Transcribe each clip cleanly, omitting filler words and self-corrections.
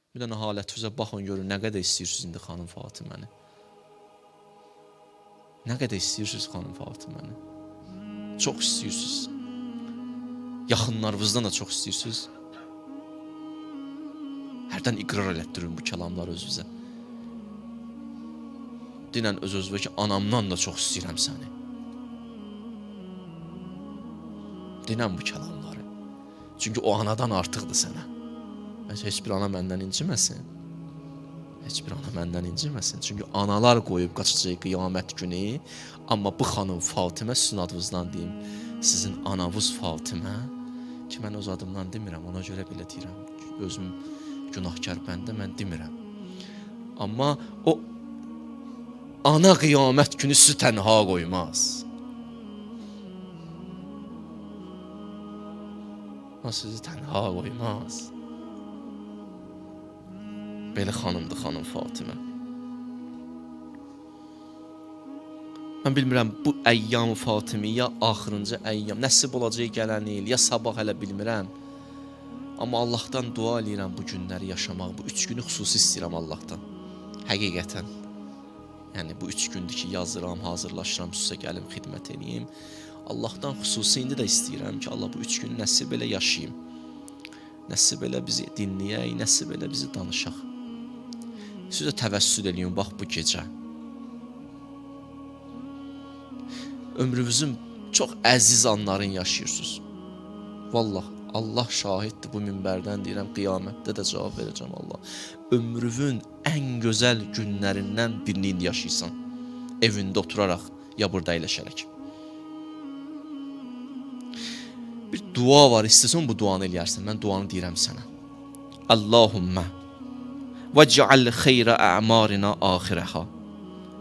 Bir dənə halətizə baxın, görün, nə qədər istəyirsiniz indi xanım Fatiməni? Nə qədər istəyirsiniz xanım Fatiməni? Çox istəyirsiniz. Yaxınlarınızdan da çox istəyirsiniz. Hərdən iqrar elətdirin bu kəlamlar özünüzə. Dinən öz-özünə ki, anamdan da çox istəyirəm səni. Dinən bu kəlamları. Çünki o anadan artıqdır sənə. Heç bir ana məndən inciməsin. Heç bir ana məndən inciməsin. Çünki analar qoyub qaçacaq qiyamət günü. Amma bu xanım Fatimə sizin adınızdan deyim. Sizin anavuz Fatimə ki, mən öz adımdan demirəm. Ona görə belə deyirəm. Özüm günahkar bəndə mən demirəm. Amma o ana qiyamət günü sizi tənha qoymaz. O sizi tənha qoymaz. Belə xanımdır xanım Fatimə. Mən bilmirəm, bu əyyam-ı Fatimi ya axırıncı əyyam, nəsib olacaq gələn il, ya sabah hələ bilmirəm. Amma Allahdan dua eləyirəm bu günləri yaşamaq, bu 3 günü xüsusi istəyirəm Allahdan. Həqiqətən. Yəni, bu 3 gündür ki, yazıram, hazırlaşıram, sizə gəlim, xidmət edeyim. Allahdan xüsusi indi də istəyirəm ki, Allah bu 3 günü nəsib elə yaşayayım. Nəsib elə bizi dinləyək, nəsib elə bizi danışaq. Sizə təvəssüd eləyin, bax bu gecə. Ömrünüzün çox əziz anların yaşayırsınız. Vallah, Allah şahiddir bu minbərdən deyirəm, qiyamətdə də cavab verəcəm Allah. Ömrünün ən gözəl günlərindən birini indi yaşayırsan. Evində oturaraq, ya burada əyləşərək. Bir dua var, istəsən bu duanı eləyərsən. Mən duanı deyirəm sənə. Allahümmə vəcəal xeyrə ə'marina axirəha.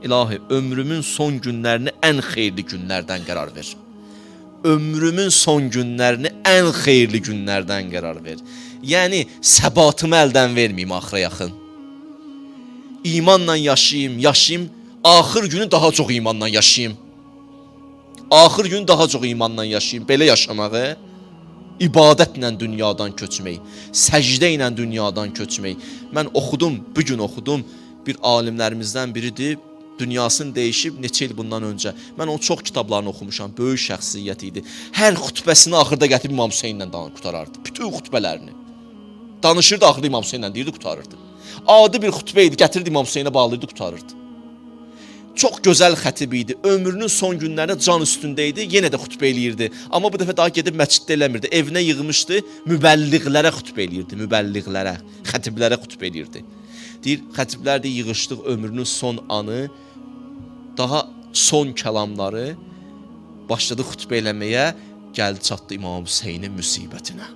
İlahi, ömrümün son günlərini ən xeyirli günlərdən qərar ver. Ömrümün son günlərini ən xeyirli günlərdən qərar ver. Yəni, səbatımı əldən verməyim axıra yaxın. İmanla yaşayayım, axır günü daha çox imanla yaşayayım. Axır günü daha çox imanla yaşayayım. Belə yaşamağı, ibadətlə dünyadan köçmək, səcdə ilə dünyadan köçmək. Mən oxudum, bugün oxudum, bir alimlərimizdən biridir, dünyasını dəyişib neçə il bundan öncə. Mən onun çox kitablarını oxumuşam, böyük şəxsiyyət idi. Hər xütbəsini axırda gətirib İmam Hüseynlə qutarardı. Bütün xütbələrini. Danışırdı, axırda İmam Hüseynlə deyirdi, qutarırdı. Adi bir xütbə idi, gətirdi İmam Hüseynə bağlayırdı, qutarırdı. Çox gözəl xətib idi. Ömrünün son günlərində can üstündə idi, yenə də xütbə eləyirdi. Amma bu dəfə daha gedib məsciddə eləmirdi. Evinə yığmışdı, mübəlliğlərə xütbə eləyirdi, mübəlliğlərə, xətiblərə xütbə eləyirdi. Deyir, xətiblər də yığışdıq ömrünün son anı, daha son kəlamları başladı xütbə eləməyə, gəldi çatdı İmam Hüseynin müsibətinə.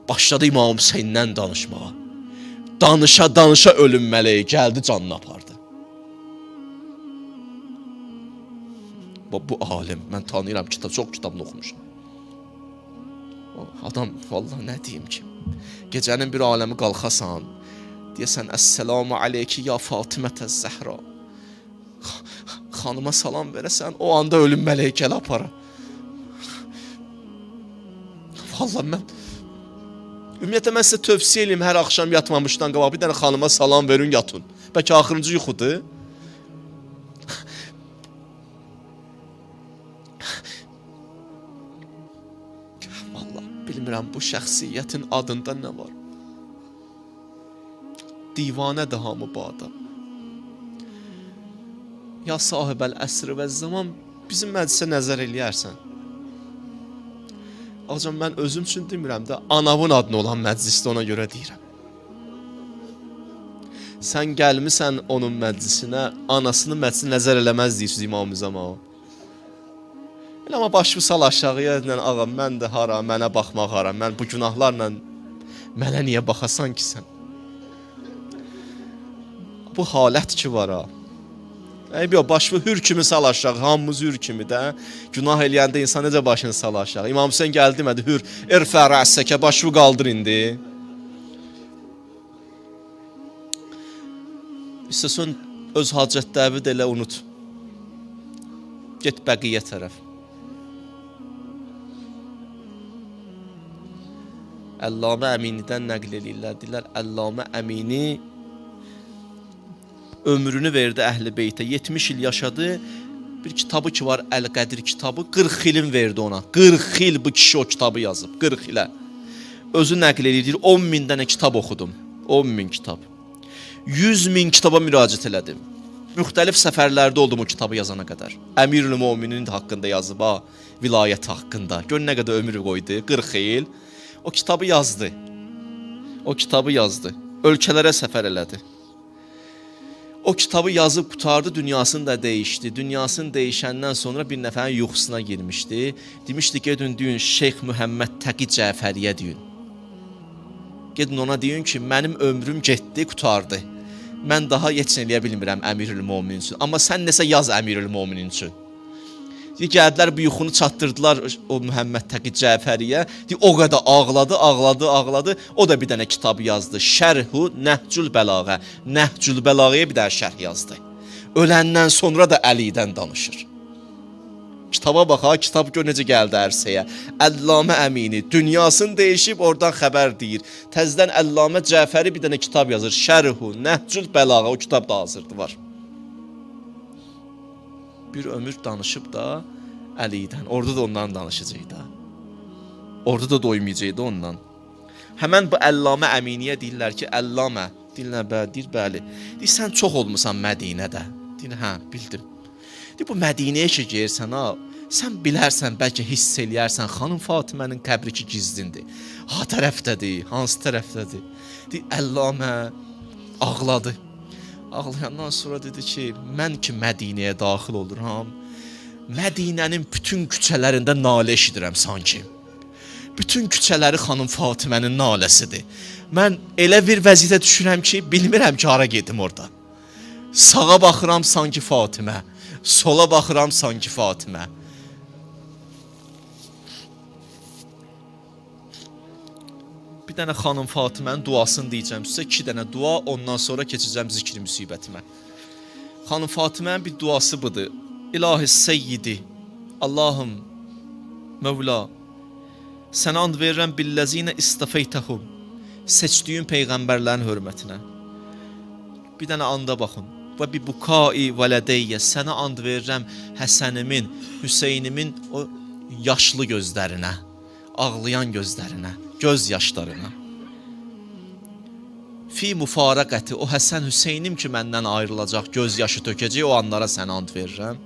Başladı İmam Hüseyndən danışmağa. Danışa ölüm mələyi gəldi, canını apardı. Bu alim, mən tanıyıram, çox kitabını oxumuşam. Adam, vallahi nə deyim ki, gecənin bir aləmi qalxasan, deyəsən, Əssəlamu aleyki ya Fatimətəz Zəhra. Xanıma salam verəsən, o anda ölüm mələyi gəl apara. Vallahi mən, ümumiyyətlə mən sizə tövsiyə edeyim, hər axşam yatmamışdan qabaq bir dənə xanıma salam verin, yatın. Bəlkə axırıncı yuxudur. Bilmirəm, bu şəxsiyyətin adında nə var? Divanədir hamı bu adam. Ya sahibəl əsri və zaman bizim məclisə nəzər eləyərsən. Ağacam, mən özüm üçün demirəm də, anavın adına olan məclisdə ona görə deyirəm. Sən gəlmisən onun məclisinə, anasının məclisini nəzər eləməz deyirsiniz İmam Nizama. Elə amma başımı sal aşağıya, ağam, mən də hara, mənə baxmaq hara, mən bu günahlarla mənə niyə baxasan ki sən? Bu halət ki var ha. Başımı hür kimi sal aşağı, hamımız hür kimi də. Günah eləyəndə insan necə başını sal aşağı? İmam Hüseyin gəldi demədi, hür, irfə rəssəkə, başımı qaldır indi. İstəsən öz hacətlərini də elə unut. Get bəqiyyə tərəf. Əllamə Əminidən nəql edirlər. Deyirlər, Əllamə Əmini ömrünü verdi Əhl-i Beytə. 70 il yaşadı. Bir kitabı ki var, Əl-Qədir kitabı. 40 ilin verdi ona. 40 il bu kişi o kitabı yazıb. 40 ilə. Özü nəql edir. 10 min dənə kitab oxudum. 10 min kitab. 100 min kitaba müraciət elədim. Müxtəlif səfərlərdə oldum o kitabı yazana qədər. Əmirül-Möminin haqqında yazıb, vilayət haqqında. Gör nə qədər ömür qoydu, 40 il. O kitabı yazdı. O kitabı yazdı. Ölkələrə səfər elədi. O kitabı yazıb qutardı, dünyasını da dəyişdi. Dünyasını dəyişəndən sonra bir nəfərin yuxusuna girmişdi. Demişdi, gedin deyin, Şeyx Mühəmməd Təqi Cəfəriyə deyin. Gedin ona deyin ki, mənim ömrüm getdi, qutardı. Mən daha heç nə eləyə bilmirəm Əmirül-Möminin üçün. Amma sən nəsə yaz Əmirül-Möminin üçün. Gəldilər, bu yuxunu çatdırdılar o Mühəmməd Təqi Cəfəriyə. O qədər ağladı. O da bir dənə kitab yazdı. Şərhu Nəhcül Bəlağə. Nəhcül Bəlağəyə bir dənə şərh yazdı. Öləndən sonra da Əlidən danışır. Kitaba bax, kitab gör necə gəldi ərsəyə. Əllamə Əmini dünyasını dəyişib oradan xəbər deyir. Təzədən Əllamə Cəfəri bir dənə kitab yazır. Şərhu Nəhcül Bəlağə. O kitab da hazırdı var. Bir ömür danışıb da Əlidən. Orada da ondan danışacaq da. Orada da doymayacaq da ondan. Həmən bu Əllamə Əminiyə deyirlər ki, Əllamə, deyir, bəli. Deyir, sən çox olmusan Mədinədə. Deyir, hə, bildim. Deyir, bu Mədinəyə ki girsən, sən bilərsən, bəlkə hiss eləyərsən, xanım Fatimənin qəbri ki gizlindir. Ha tərəfdədir, hansı tərəfdədir? Deyir, Əllamə ağladı. Ağlayandan sonra dedi ki, mən ki Mədinəyə daxil oluram, Mədinənin bütün küçələrində nalə eşidirəm sanki. Bütün küçələri xanım Fatimənin naləsidir. Mən elə bir vəziyyətə düşürəm ki, bilmirəm ki, hara gedim orada. Sağa baxıram sanki Fatimə, sola baxıram sanki Fatimə. Bir dənə xanım Fatimənin duasını deyəcəm sizə, 2 dənə dua, ondan sonra keçəcəm zikri müsibətimə. Xanım Fatimənin bir duası budur. İlahi Seyyidi, Allahım, Mövla, sənə and verirəm billəzinə istafeytəhum, seçdiyin peyğəmbərlərin hörmətinə. Bir dənə anda baxın. Və bi bukai vələdeyyə, sənə and verirəm Həsənimin, Hüseynimin o yaşlı gözlərinə, ağlayan gözlərinə, göz yaşlarına. Fi müfarəqəti, o Həsən Hüseynim ki məndən ayrılacaq, göz yaşı tökəcək, o anlara sənə and verirəm.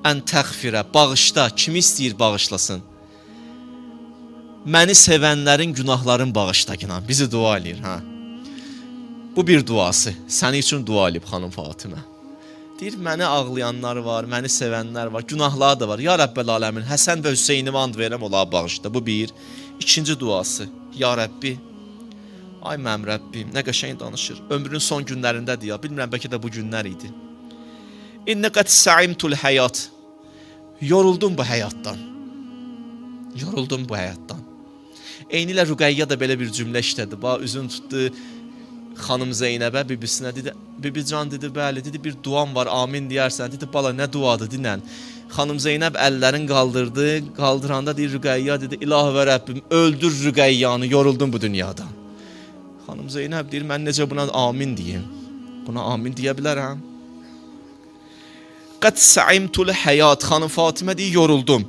Ən təğfirə, bağışla, kimi istəyir bağışlasın. Məni sevənlərin günahların bağışdakına, bizi dua eləyir, hə. Bu bir duası, səni üçün dua eləyib xanım Fatimə. Deyir, məni ağlayanlar var, məni sevənlər var, günahları da var. Ya Rəbbəl aləmin, Həsən və Hüseynimə and verirəm, onlara bağışla. Bu bir. İkinci duası, ya Rəbbi, ay mənim Rəbbim, nə qəşəng danışır. Ömrünün son günlərindədir ya, bilmirəm, bəlkə də bu günlər idi. İnnə qət səimtul həyat. Yoruldum bu həyatdan. Yoruldum bu həyatdan. Eynilə Rüqəyyə də belə bir cümlə işlədi. Üzün tutdu xanım Zeynəbə, bibisinə dedi, bibican dedi, bəli, dedi, bir duam var, amin deyərsən. Dedi, bala, nə duadır, dinən. Xanım Zeynəb əllərin qaldırdı, qaldıranda deyir Rüqəyyə, dedi, İlahi və Rəbbim, öldür Rüqəyyanı, yoruldum bu dünyadan. Xanım Zeynəb deyir, mən necə buna amin deyim? Buna amin deyə bilərəm. Qət səimtul həyat, xanım Fatimə deyir, yoruldum.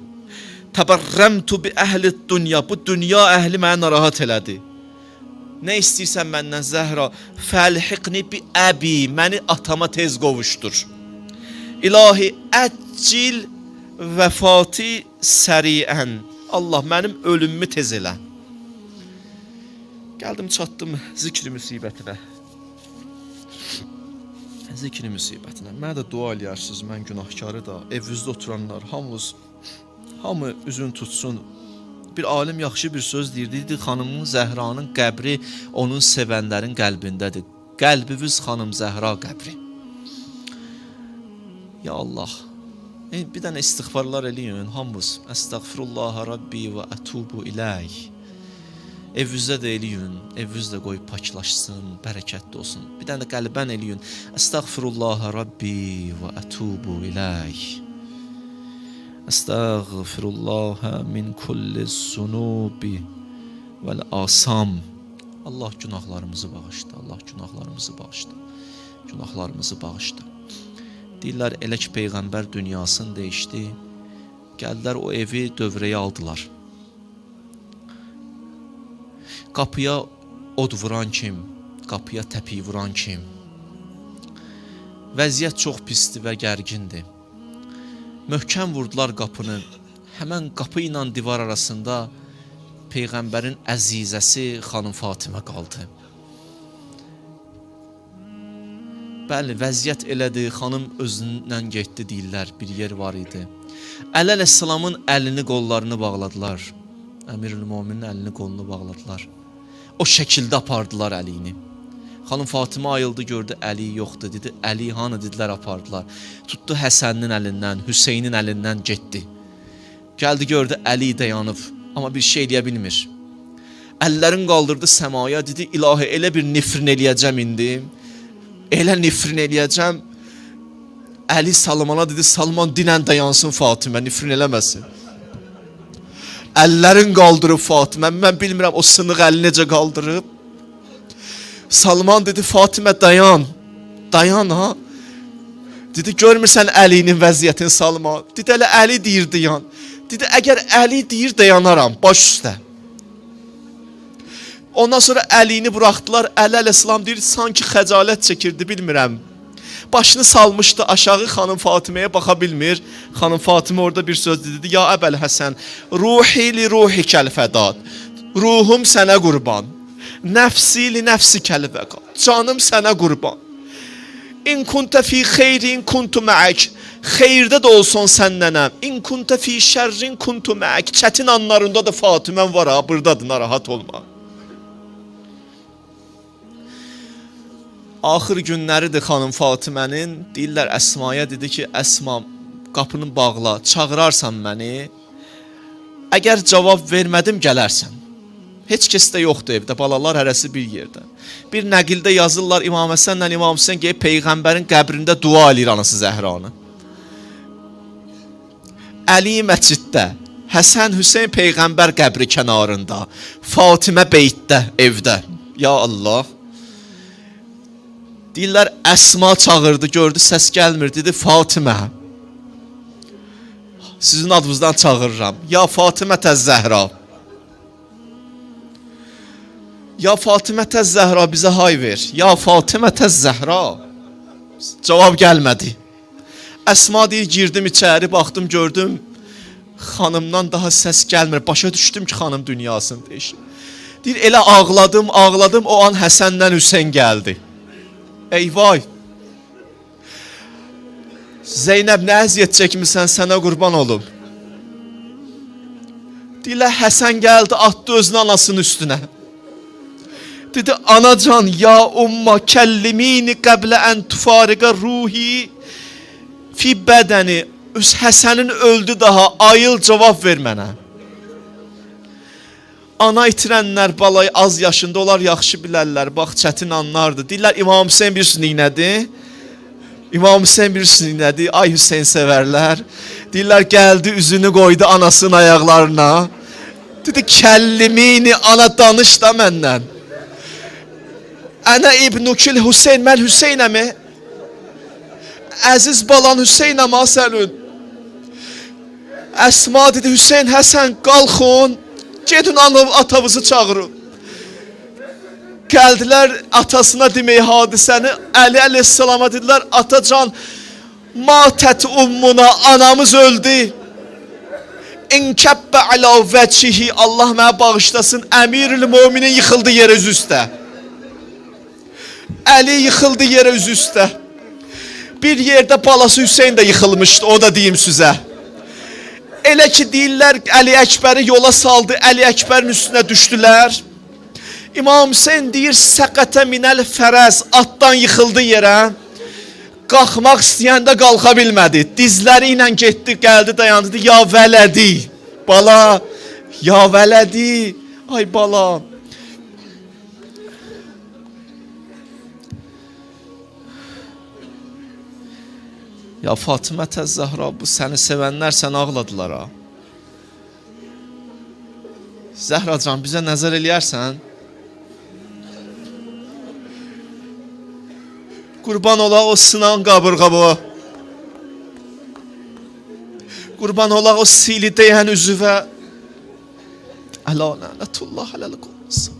Təbərrəmtu bi əhlid dünya, bu dünya əhli mənə narahat elədi. Nə istəyirsən məndən Zəhra? Fəlhiqni bi əbi, məni atama tez qovuşdur. İlahi əccil vəfati səriən, Allah mənim ölümümü tez elə. Gəldim, çatdım zikri müsibətinə. Zikri müsibətinə. Mənə də dua eləyərsiniz, mən günahkarı da, evinizdə oturanlar, hamı üzün tutsun. Bir alim yaxşı bir söz deyirdi, xanımın Zəhranın qəbri onun sevənlərin qəlbindədir. Qəlbiniz xanım Zəhra qəbri. Ya Allah, bir dənə istiğfarlar eləyin, hamımız. Əstəğfirullah Rabbi və ətubu iləyh. Evinizdə də eləyin, evinizdə qoyub paklaşsın, bərəkətli olsun. Bir dənə də qəlbən eləyin. Əstəğfirullah Rabbi və ətubu iləyh. Əstəğfirullah min kulli zunubi vəl asam. Allah günahlarımızı bağışla, Allah günahlarımızı bağışla, günahlarımızı bağışla. Deyirlər, elə ki, Peyğəmbər dünyasını dəyişdi, gəldilər o evi dövrəyə aldılar. Qapıya od vuran kim, qapıya təpiy vuran kim. Vəziyyət çox pisdir və gərgindir. Möhkəm vurdular qapını. Həmən qapı ilə divar arasında Peyğəmbərin əzizəsi xanım Fatimə qaldı. Bəli, vəziyyət elədir, xanım özündən getdi deyirlər, bir yer var idi. Əli əleyhissalamın əlini, qollarını bağladılar. Əmirül-Möminin əlini, qolunu bağladılar. O şəkildə apardılar Əlini. Xanım Fatimə ayıldı, gördü Əli yoxdur, dedi, Əli hanı, dedilər, apardılar. Tutdu Həsənin əlindən, Hüseynin əlindən getdi. Gəldi, gördü Əli dayanıb, amma bir şey eləyə bilmir. Əllərin qaldırdı səmaya, dedi, ilahi elə bir nifrin eləyəcəm indi. Elə nifrin eləyəcəm. Əli Salmana dedi, Salman dinən dayansın Fatimə, nifrin eləməsin. Əllərin qaldırıb Fatimə, mən bilmirəm o sınıq əli necə qaldırıb. Salman dedi, Fatimə dayan, dayan ha. Dedi, görmürsən Əlinin vəziyyətini Salman. Dedi, elə Əli deyir dayan. Dedi, əgər Əli deyir dayanaram, baş üstə. Ondan sonra Əlini buraxdılar, Əli əleyhissalam deyir, sanki xəcalət çəkirdi, bilmirəm. Başını salmışdı aşağı, xanım Fatiməyə baxa bilmir. Xanım Fatimə orada bir söz dedi, ya Əbəl Həsən, ruhi li ruhi kəlfədad, ruhum sənə qurban, nəfsi li nəfsi kəlfəqad, canım sənə qurban. İn kuntə fi xeyrin kuntu məək, xeyirdə də olsun sənnənəm. İn kuntə fi şərrin kuntu məək, çətin anlarında da Fatiməm var ha, buradadır, narahat olma. Axır günləridir xanım Fatimənin, deyirlər Əsmaya, dedi ki, Əsma, qapını bağla, çağırarsan məni, əgər cavab vermədim, gələrsən. Heç kəs də yoxdur evdə, balalar hərəsi bir yerdə. Bir nəqildə yazırlar, İmam Həsənlə İmam Hüseyn gəlib Peyğəmbərin qəbrində dua eləyir anası Zəhranı. Əli məsciddə, Həsən Hüseyn Peyğəmbər qəbri kənarında, Fatimə beytdə, evdə. Ya Allah! Deyirlər, Əsma çağırdı, gördü, səs gəlmir, dedi, Fatimə, sizin adınızdan çağırıram. Ya Fatimə təz Zəhra. Ya Fatimə təz Zəhra, bizə hay ver. Ya Fatimə təz Zəhra. Cavab gəlmədi. Əsma deyir, girdim içəri, baxdım, gördüm, xanımdan daha səs gəlmir. Başa düşdüm ki, xanım dünyasını deyir. Deyir, elə ağladım, ağladım, o an Həsəndən Hüseyn gəldi. Eyvay! Zeynəb, nə əziyyət çəkmirsən, sənə qurban olum. Deyirlər, Həsən gəldi, atdı özünü anasının üstünə. Dedi, anacan, ya umma, kəllimini qəblə ən tufariqə ruhi fi bədəni. Həsənin öldü daha, ayıl cavab ver mənə. Ana itirənlər balayı az yaşında, onlar yaxşı bilərlər, bax çətin anlardır. Deyirlər, İmam Hüseyin bir sünni nədir? İmam Hüseyin bir sünni nədir? Ay Hüseyin sevərlər. Deyirlər, gəldi, üzünü qoydu anasının ayaqlarına. Dedi, kəllimini, ana danış da məndən. Ənə İbnükül Hüseyin, mən Hüseynəmi? Əziz balan Hüseynəmə səlün. Əsma dedi, Hüseyin, Həsən, qalxın, gedin atavızı çağırın. Gəldilər atasına demək hadisəni, Əli əleyhissalama dedilər, atacan, matət ummuna, anamız öldü. İnkəbbə alə vəcihi, Allah mənə bağışlasın, Əmirül-Möminin yıxıldı yerə üz üstə. Əli yıxıldı yerə üz üstə. Bir yerdə balası Hüseyin də yıxılmışdı, o da deyim sizə. Elə ki deyirlər, Əli Əkbəri yola saldı, Əli Əkbərin üstünə düşdülər. İmam Hüseyin deyir, səqətə minəl fərəz, atdan yıxıldı yerə. Qalxmaq istəyəndə qalxa bilmədi. Dizləri ilə getdi, gəldi, dayandı, dedi, ya vələdi, bala, ya vələdi, ay bala. Ya Fatimə təz Zəhra, bu səni sevənlər səni ağladılar ha. Zəhracan, bizə nəzər eləyərsən? Qurban olaq o sınan qabırğa bu. Qurban olaq o sili deyən üzüvə. Əla lənətullah aləl qolsun.